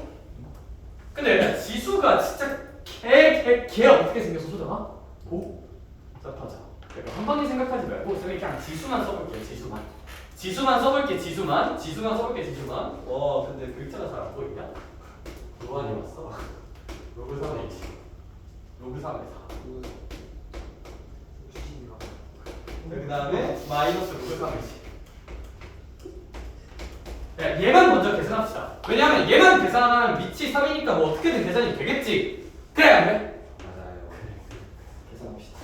근데 얘들아 지수가 진짜 개 어떻게 생겼어 소정아? 짭하자. 그러니까 한 방에 생각하지 말고 쌤이 그냥 지수만 써볼게요. 지수만 써볼게. 지수만 써볼게. 와 근데 글자가 잘 안 보이냐? 로한이 왔어. 로그 3에 20. 로그 3에 4. 그 다음에 마이너스 로그 3에 10. 얘만 먼저 계산합시다. 왜냐하면 얘만 계산하면 밑이 3이니까 뭐 어떻게든 계산이 되겠지. 그래 안 돼?
맞아요.
계산합시다.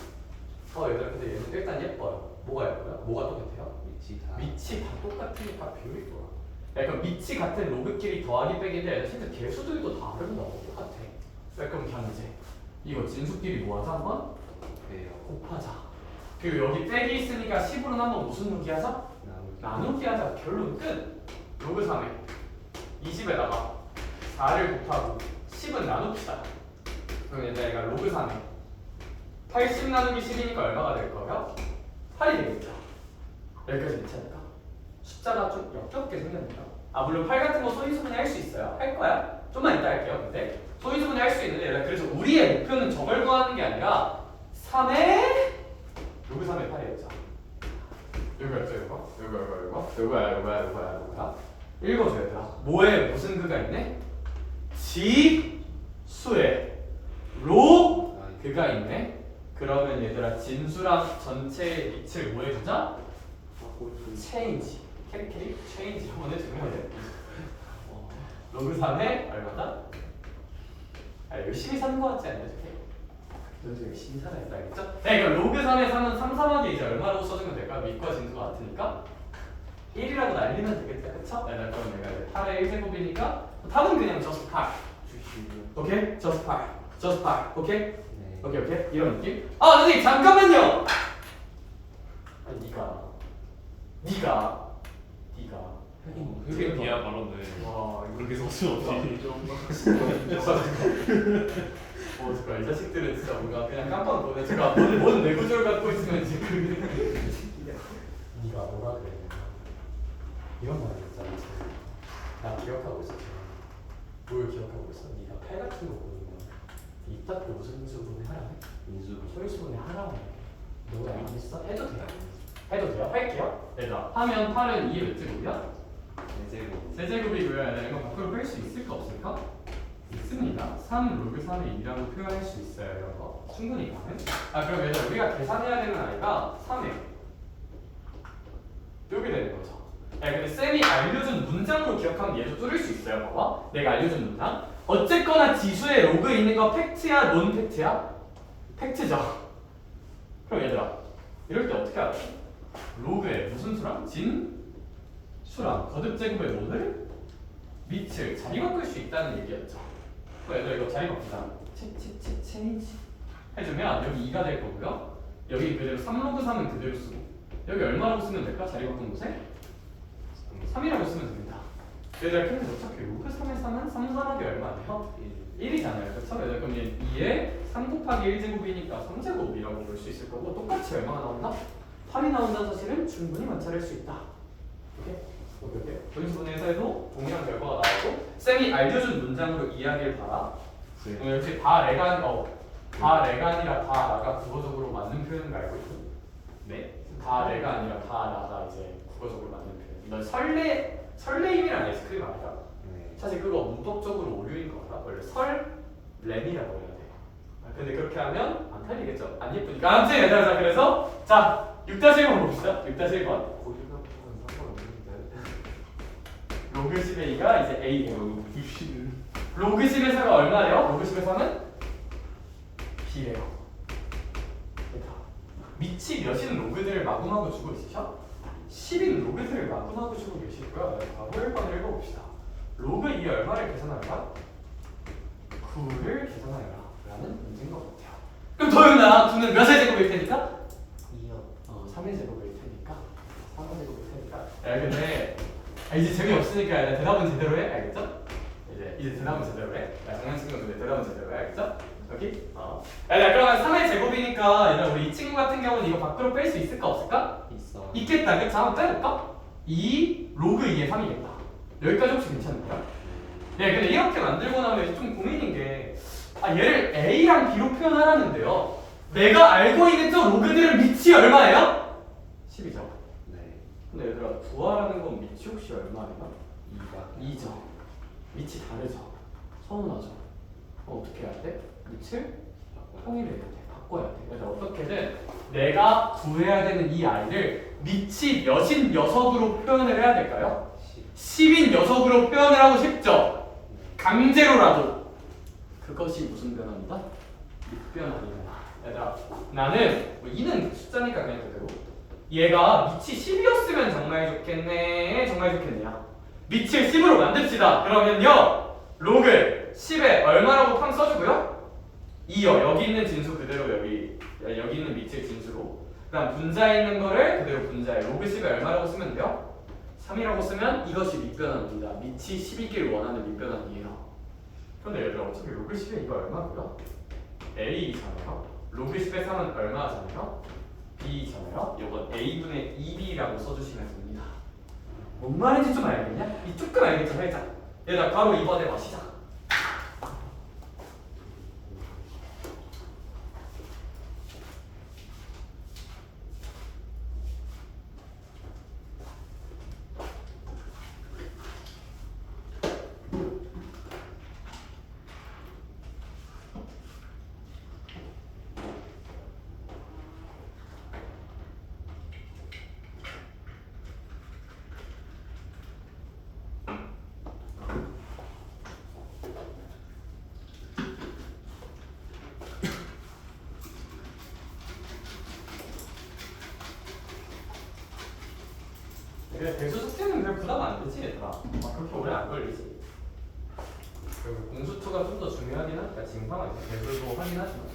얘들아 근데 얘는 일단 예뻐요. 뭐가 예뻐요? 뭐가 똑같아요? 밑이 다 똑같으니까 비율이 좋아. 그럼 밑이 같은 로그끼리 더하기 빼기인데 진짜 개수들도 다 아름다워 똑같아. 그럼 견제. 이거 진수끼리 뭐하자 한번? 곱하자. 그리고 여기 빼기 있으니까 10으로는 한번 무슨 루기 하자? 나누기 하자. 결론 끝. 로그 3에 20에다가 4를 곱하고 10은 나눕시다. 그럼 얘가 로그 3에 80 나누기 10이니까 얼마가 될 거예요? 8이 되겠죠. 여기까지 괜찮을까? 숫자가 좀 역겹게 생겼네요. 아 물론 8 같은 거 소인수분해 할 수 있어요. 할 거야. 좀만 이따 할게요. 근데 소인수분해 할 수 있는데 그래서 우리의 목표는 저걸 구하는 게 아니라 3의 로그 3의 8이었죠. 요거였죠 요거야. 읽어줘야 돼. 뭐에 무슨 그가 있네? 지수에 로그가 있네. 그러면 얘들아 진수랑 전체의 밑을 뭐 해주자? 체인지. 캐릭 체인지 한번 해주면 돼. 로그 3의 얼마다? 열심히 사는 거 같지 않냐 저게? 너도 열심히 살아야 돼 알겠죠? 네 이거 로그 3의 3은 3, 3하기 이제 얼마라고 써주면 될까? 밑과 진수가 같으니까 1이라고 날리면 되겠다 그쵸? 네, 그럼 내가 이제 8의 1제곱이니까 답은 그냥 just 8 오케이? just 8 오케이?
네.
오케이 이런 느낌? 아 선생님 잠깐만요! 아니 니가
그게 비야 발언데.
와
그렇게 서슴 없이.
잠깐 이 자식들은 진짜 뭔가 그냥 깜빡 보네. 제가 뭔 뇌구조를 갖고 있으면 지금 네가 뭐라 그랬냐 이런 말 했잖아. 나 기억하고 있었잖아. 뭘 기억하고 있어? 네가 팔 같은 거 보면 이따 그 무슨 수분해 하라네? 소유수분해 하라네. 너가 안 했어? 해도 돼요. 해도 돼요? 할게요. 얘들아 하면 8은 2의 몇 제곱이야? 세제곱이고요. 이거 밖으로 뺄 수 있을까 없을까? 있습니다. 3 로그 3의 2라고 표현할 수 있어요. 이런 거 충분히 가능. 그럼 얘들아 우리가 계산해야 되는 아이가 3에 이렇게 되는 거죠. 근데 쌤이 알려준 문장으로 기억하면 얘도 뚫을 수 있어요. 봐봐. 내가 알려준 문장. 어쨌거나 지수에 로그 있는 거 팩트야? 논 팩트야? 팩트죠. 그럼 얘들아 이럴 때 어떻게 알아? 로그에 무슨 수랑? 수랑 거듭제곱의 논을 밑을 자리 바꿀 수 있다는 얘기였죠. 얘들아 이거 자리 바꾸자. 체인지 해주면 여기 2가 될 거고요. 여기 그대로 3로그 3은 그대로 쓰고 여기 얼마라고 쓰면 될까? 자리 바꾼 곳에 3이라고 쓰면 됩니다. 얘들아 근데 어차피 로그 3의 3은 3, 3하기 얼마예요? 1이잖아요. 그렇죠? 얘들아 그럼 얘 2에 3 곱하기 1제곱이니까 3제곱이라고 볼 수 있을 거고 똑같이 얼마가 나온다? 8이 나온다는 사실은 충분히 관찰할 수 있다. 오케이? 분수분해에서 해도 동일한 결과가 나오고 쌤이 알려준 문장으로 이해하길 바라. 역시 다 레가 아니라 다 나가 국어적으로 맞는 표현인 거 알고 있니? 네. 다 레가 아니라 다 나가 이제 국어적으로 맞는 표현. 이건 설레임이란 에스크림 아니라 사실 그거 문법적으로 오류인 거 알아? 원래 설렘이라고 해야 돼. 근데 그렇게 하면 안 틀리겠죠? 안 예쁘니까. 아무튼 얘들아 그래서 자 6-1번 봅시다. 6-1번. 로그 10의 2가 이제 A예요. 로그 10의 4가 얼마래요? 로그 10의 3은 B래요. 밑이 몇인 로그들을 마구마구 주고 있으셔? 10인 로그들을 마구마구 주고 계시고요. 바로 1번을 읽어봅시다. 로그 2 얼마를 계산하여라? 9를 계산하여라 라는 문제인 것 같아요. 그럼 도윤아 9는 몇의 제곱일 테니까? 2요. 3의 제곱일 테니까 3의 제곱일 테니까 근데 이제 재미없으니까 대답은 제대로 해. 알겠죠? 이제 대답은 제대로 해. 장난치는 건데 대답은 제대로 해. 알겠죠? 여기? 그러면 3의 제곱이니까 얘들아 우리 이 친구 같은 경우는 이거 밖으로 뺄 수 있을까 없을까?
있어.
있겠다. 그쵸? 한번 빼볼까? 2 로그 2의 3이겠다. 여기까지 혹시 괜찮을까요? 근데 이렇게 만들고 나면 좀 고민인 게 얘를 A랑 B로 표현하라는데요. 내가 알고 있는 저 로그들은 밑이 얼마예요? 10이죠. 근데 얘들아 구하라는 건 밑이 혹시 얼마예요? 2죠. 밑이 다르죠. 서운하죠. 어떻게 해야 돼? 밑을 통일해야 돼. 바꿔야 돼. 그래서 어떻게든 내가 구해야 되는 이 아이를 밑이 몇인 녀석으로 표현을 해야 될까요? 10인 녀석으로 표현을 하고 싶죠? 강제로라도. 그것이 무슨 변화입니다? 밑변화입니다. 얘들아 나는 뭐 2는 숫자니까 그냥 그대로 얘가 밑이 10이었으면 정말 좋겠네. 정말 좋겠네요. 밑을 10으로 만듭시다. 그러면요 로그 10에 얼마라고 팡 써주고요 2요. 여기 있는 진수 그대로 여기 있는 밑을 진수로 그다음 분자에 있는 거를 그대로 분자에 로그 10에 얼마라고 쓰면 돼요? 3이라고 쓰면 이것이 밑변화입니다. 밑이 10이길 원하는 밑변화이에요. 그런데 얘들아 어차피 로그 10에 이거 얼마고요? A잖아요. 로그 10에 3은 얼마잖아요? B잖아요. 이건 A분의 2B라고 써주시면 됩니다. 뭔 말인지 좀 알겠냐? 이 조금 알겠죠, 살짝? 얘들아, 바로 이번에 마시자. 그래, 대수 숙제는 그냥 부담 안 되지, 얘들아. 그렇게 오래 안 걸리지. 그리고 공수투가 좀 더 중요하긴 하니까 징방은 이제 대수도 확인하지만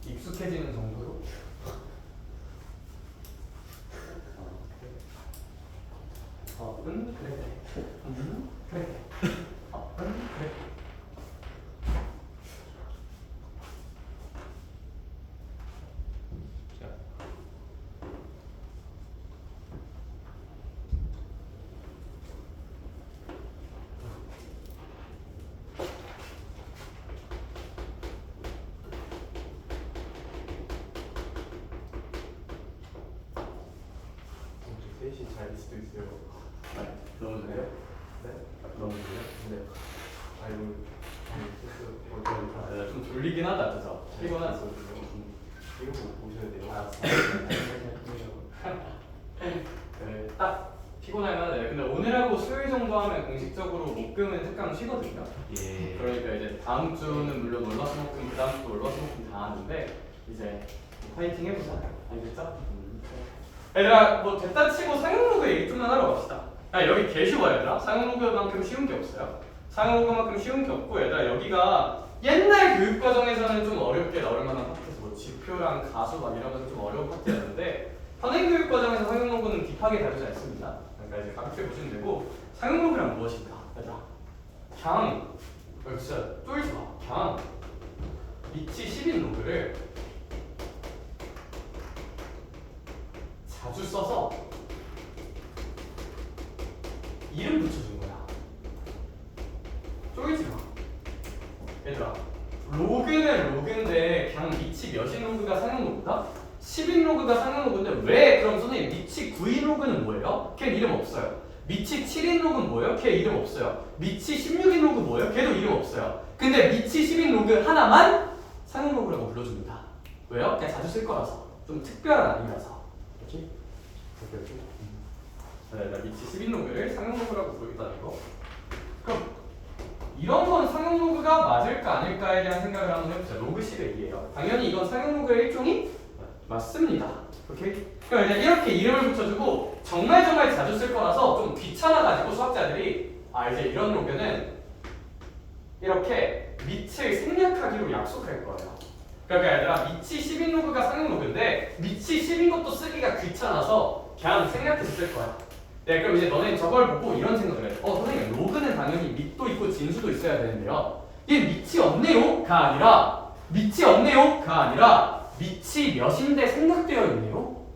익숙해지는 정도로. 그래. 그래. 그래.
셋이 잘 수도 있어요.
너무 좋아요?
네?
너무 좋아요?
네. 아이고, 어떤
좀 졸리긴 하다, 진짜. 피곤하지?
이거 보셔야 돼요.
알았어. 그래, 딱 피곤할 만해. 근데 오늘하고 수요일 정도 하면 공식적으로 목금은 특강 쉬거든요.
예.
그러니까 이제 다음 주는 물론 월화수목금, 그 다음 주 월화수목금 다 하는데 이제 파이팅 해보자. 알겠죠? 얘들아, 뭐 됐다 치고 상용로그 얘기 좀만 하러 갑시다. 여기 개 쉬워, 얘들아. 상용로그만큼 쉬운 게 없어요. 상용로그만큼 쉬운 게 없고, 얘들아, 여기가 옛날 교육과정에서는 좀 어렵게 나올 만한 파트에서 뭐 지표랑 가수 막 이러면서 좀 어려운 파트였는데 현행교육과정에서 상용로그는 딥하게 다루지 않습니다. 그러니까 이제 가볍게 보시면 되고, 상용로그란 무엇인가? 얘들아, 그냥 진짜 쫄지 마. 그냥 리치 10인 로그를 자주 써서 이름 붙여준 거야. 쫄지 마. 얘들아, 로그는 로그인데 그냥 리치 몇인 로그가 상용 로그다? 10인 로그가 상용 로그인데 왜 그럼 선생님 리치 9인 로그는 뭐예요? 걔 이름 없어요. 미치 7인 로그는 뭐예요? 걔 이름 없어요. 미치 16인 로그 뭐예요? 걔도 이름 없어요. 근데 미치 10인 로그 하나만 상용 로그라고 불러줍니다. 왜요? 그냥 자주 쓸 거라서. 좀 특별한 아니라서. 그렇지? 나 미치 10인 로그를 상용 로그라고 부르겠다는 거. 그럼 이런 건 상용 로그가 맞을까 아닐까에 대한 생각을 한번 해보자. 로그 10의 2예요. 당연히 이건 상용 로그의 일종이 맞습니다. 오케이? 그럼 이제 이렇게 이름을 붙여주고 정말 자주 쓸 거라서 좀 귀찮아가지고 수학자들이 이제 이런 로그는 이렇게 밑을 생략하기로 약속할 거예요. 그러니까 얘들아, 미치 10인 로그가 상용 로그인데 미치 10인 것도 쓰기가 귀찮아서 그냥 생략해서 쓸 거야. 네, 그럼 이제 너네 저걸 보고 이런 생각을 해. 선생님, 로그는 당연히 밑도 있고 진수도 있어야 되는데요. 이게 밑이 없네요가 아니라 밑이 몇인데 생략되어 있네요.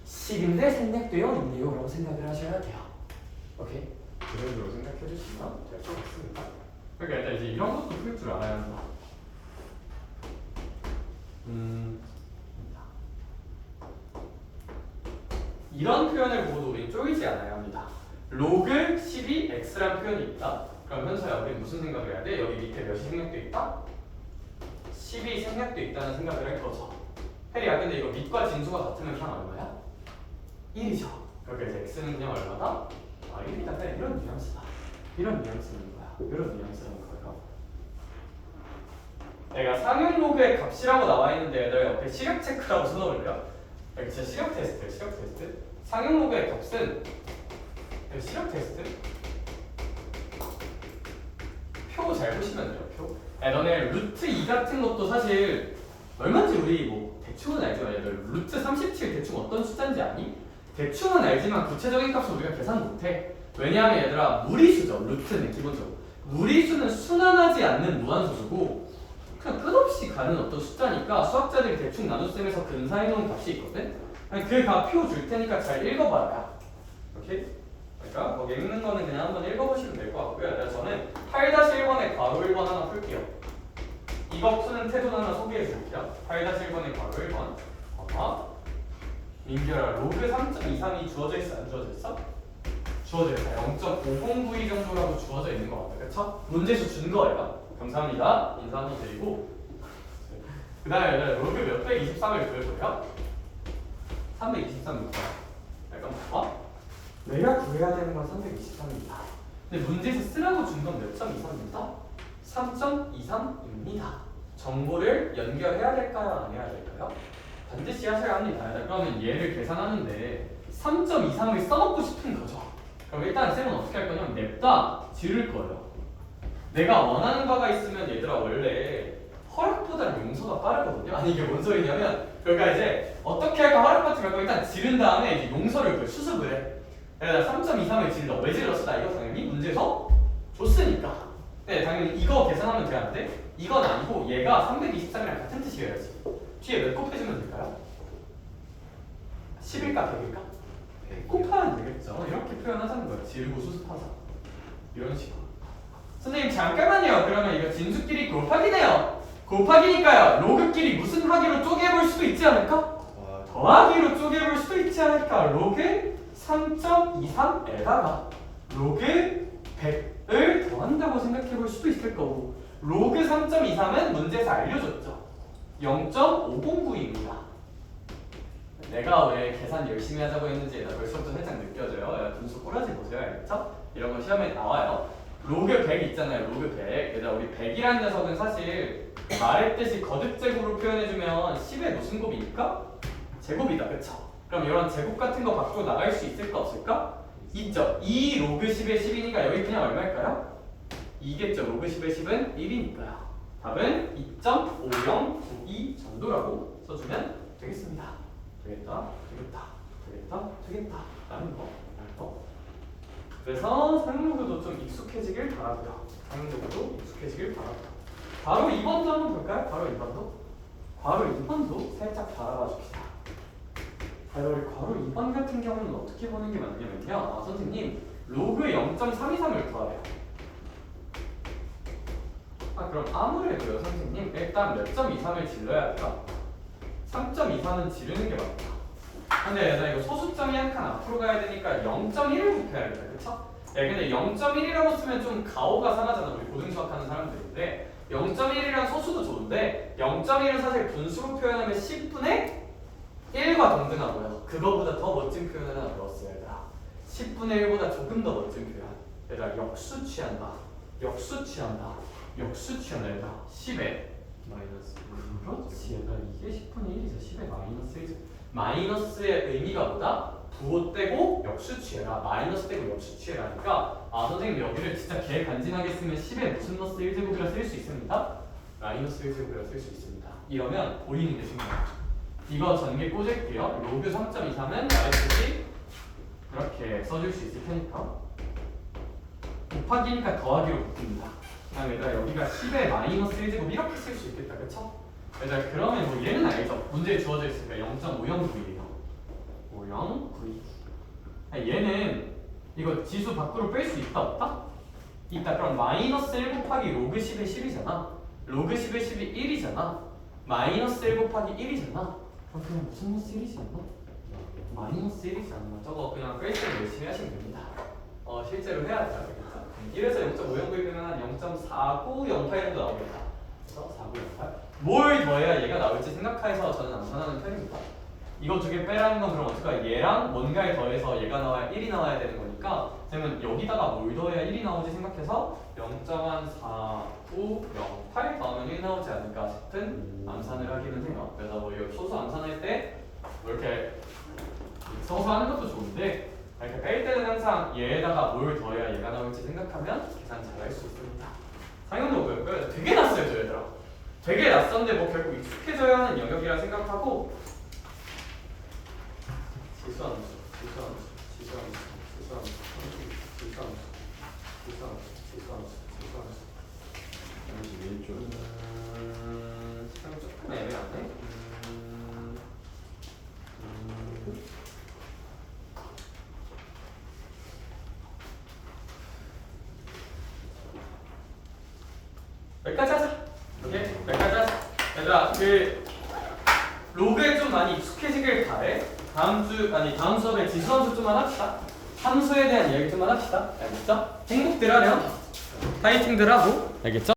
10인데 생략되어 있네요. 라고 생각을 하셔야 돼요. 오케이? 그런 식으로 생각해 주시면 될 것 같습니다. 그러니까 일단 이제 이런 것도 풀 줄 알아야 한다. 이런 표현을 보고도 우리는 쫄지 않아야 합니다. 로그 12 x라는 표현이 있다. 그럼 현서야, 우리 무슨 생각을 해야 돼? 여기 밑에 몇이 생략돼 있다? 10이 생략돼 있다는 생각을 할 거죠. 혜리야, 근데 이거 밑과 진수가 같으면 그냥 얼마야? 1이죠. 그러니까 이제 x는 그냥 얼마다? 1이다. 그냥 이런 뉘앙스다. 이런 뉘앙스인 거야. 이런 뉘앙스인 거예요. 내가 상용 로그의 값이라고 나와 있는데 얘들 옆에 시력 체크라고 써놓을래요? 여기 진짜 시력 테스트예요. 시력 테스트. 상용 로그의 값은 여기 시력 테스트. 표 잘 보시면 돼요. 표. 너네 루트 2 같은 것도 사실 얼마인지 우리 뭐 대충은 알지만 얘들 루트 37 대충 어떤 숫자인지 아니? 대충은 알지만 구체적인 값은 우리가 계산 못해. 왜냐하면 얘들아, 무리수죠. 루트는 기본적으로 무리수는 순환하지 않는 무한소수고 그냥 끝없이 가는 어떤 숫자니까 수학자들이 대충 나눗셈에서 근사해 놓은 값이 있거든. 그 값 표 줄 테니까 잘 읽어봐요. 오케이? 그러니까 거기 읽는 거는 그냥 한번 읽어보시면 될 것 같고요. 저는 8-1번의 괄호 1번 하나 풀게요. 이거 푸는 태도 하나 소개해 줄게요. 8-1번의 괄호 1번. 봐봐. 민규야, 로그 3.23이 주어져 있어? 안 주어져 있어? 주어져 있어요. 0.5092 정도라고 주어져 있는 것 같아요. 그쵸? 문제에서 준 거예요. 감사합니다. 인사 한번 드리고. 그 다음에 로그 몇 123을 구할 거예요? 323 약간 봐봐. 내가 구해야 되는 건 323입니다. 근데 문제에서 쓰라고 준 건 몇 점 이상입니다? 3.23입니다. 정보를 연결해야 될까요? 안 해야 될까요? 반드시 하셔야 합니다. 그러면 얘를 계산하는데 3.23을 써먹고 싶은 거죠. 그럼 일단 쌤은 어떻게 할 거냐면 냅다 지를 거예요. 내가 원하는 바가 있으면 얘들아 원래 허락보다는 용서가 빠르거든요. 아니 이게 뭔 소리냐면 그러니까 이제 어떻게 할까 허락받지 말고 일단 지른 다음에 이제 용서를 수습을 해. 내가 3.23을 질러. 왜 질렀어? 나 이거 당연히 문제에서 줬으니까. 네, 당연히 이거 계산하면 되는데 이건 아니고 얘가 323이랑 같은 뜻이어야지. 뒤에 몇 곱해주면 될까요? 10일까 100일까? 곱하면 되겠죠. 이렇게 표현하자는 거예요. 질고 수습하자. 이런 식으로. 선생님 잠깐만요. 그러면 이거 진수끼리 곱하기네요. 곱하기니까요. 로그끼리 무슨 하기로 쪼개볼 수도 있지 않을까? 더하기로 쪼개볼 수도 있지 않을까? 로그 3.23에다가 로그 100을 더한다고 생각해볼 수도 있을 거고 로그 3.23은 문제에서 알려줬죠. 0.509입니다. 내가 왜 계산 열심히 하자고 했는지 벌써부터 살짝 느껴져요. 야, 분수 꼬라지 보세요. 알겠죠? 이런 거 시험에 나와요. 로그 100 있잖아요. 로그 100. 얘들아 우리 100이라는 녀석은 사실 말했듯이 거듭제곱으로 표현해주면 10의 무슨 곱이니까? 제곱이다. 그쵸? 그럼 이런 제곱 같은 거 밖으로 나갈 수 있을까 없을까? 있죠. 2 로그 10의 10이니까 여기 그냥 얼마일까요? 2겠죠. 로그 10의 10은 1이니까요. 답은 2.5092 정도라고 써주면 되겠습니다. 되겠다. 라는 거. 그래서 사용로그도 좀 익숙해지길 바라고요. 사용로그도 익숙해지길 바라고요. 바로 2번도 한번 볼까요? 바로 2번도 살짝 바라봐 줍시다. 괄호 2번 같은 경우는 어떻게 보는 게 맞냐면요. 선생님 로그 0.323을 구하래요. 그럼 아무래도요 선생님 일단 몇 점 이상을 질러야 할까? 3.24는 지르는 게 맞다. 근데 얘들아 이거 소수점이 한 칸 앞으로 가야 되니까 0.1을 곱해야겠다. 그쵸? 근데 0.1이라고 쓰면 좀 가오가 상하잖아. 우리 고등수학 하는 사람들인데 0.1이란 소수도 좋은데 0.1은 사실 분수로 표현하면 10분의 1과 동등하고요. 그거보다 더 멋진 표현을 하나 넣었어요. 얘들아 10분의 1보다 조금 더 멋진 표현. 얘들아 역수 취한다. 얘들아 10에
마이너스.
그렇지. 얘들아 이게 10분의 1이죠. 10에 마이너스 1이죠. 마이너스의 의미가 뭐다? 부호 떼고 역수 취해라. 마이너스 떼고 역수 취해라니까 선생님 여기를 진짜 개 간지나게 쓰면 10에 무슨 너스 1제곱이라 쓸 수 있습니다. 마이너스 1제곱이라 쓸 수 있습니다. 이러면 보이는 게 중요해요. 이거 전개 꽂을게요. 로그 3.23은 말했듯이 이렇게 써줄 수 있을 테니까 곱하기니까 더하기로 바뀝니다. 그다음에 얘들아 여기가 10에 마이너스 1제곱 이렇게 쓸 수 있겠다. 그쵸? 얘들아 그러면 뭐 얘는 알죠? 문제에 주어져 있으니까 0.509이에요. 509. 얘는 이거 지수 밖으로 뺄 수 있다 없다? 있다. 그럼 마이너스 1 곱하기 로그 10의 10이잖아. 로그 10의 10이 1이잖아. 마이너스 1 곱하기 1이잖아. 그럼 그냥 무슨 노스 1이지 않나? 마이너스 1이지 않나? 저거 그냥 뺄 때 열심히 하시면 됩니다. 실제로 해야 돼요. 1에서 0.509이면 한 0.4908 정도 나오겠다. 그래서 4908. 뭘 더해야 얘가 나올지 생각해서 저는 암산하는 편입니다. 이거 두 개 빼라는 건 그럼 어떡할까? 얘랑 뭔가에 더해서 얘가 나와야 1이 나와야 되는 거니까 그러면 여기다가 뭘 더해야 1이 나오지 생각해서 0.4908 더하면 1 나오지 않을까 싶은 암산을 하기는 해요. 그래서 뭐 이거 소수 암산할 때 뭐 이렇게 써서 하는 것도 좋은데 이렇게 뺄 때는 항상 얘에다가 뭘 더해야 얘가 나올지 생각하면 계산 잘 할 수 있습니다. 상용도 뭐였고요? 되게 낯서요, 저 얘들아. 되게 낯선데 뭐 결국 익숙해져야 하는 영역이라 생각하고 지수함수. 시간이 조금 애매하네. 여기까지 하자. 오케이? 여기까지 하자. 얘들아, 로그에 좀 많이 익숙해지길 바래. 다음 수업에 지수함수 좀만 합시다. 함수에 대한 이야기 좀만 합시다. 알겠죠? 행복들 하렴. 파이팅들 하고. 알겠죠?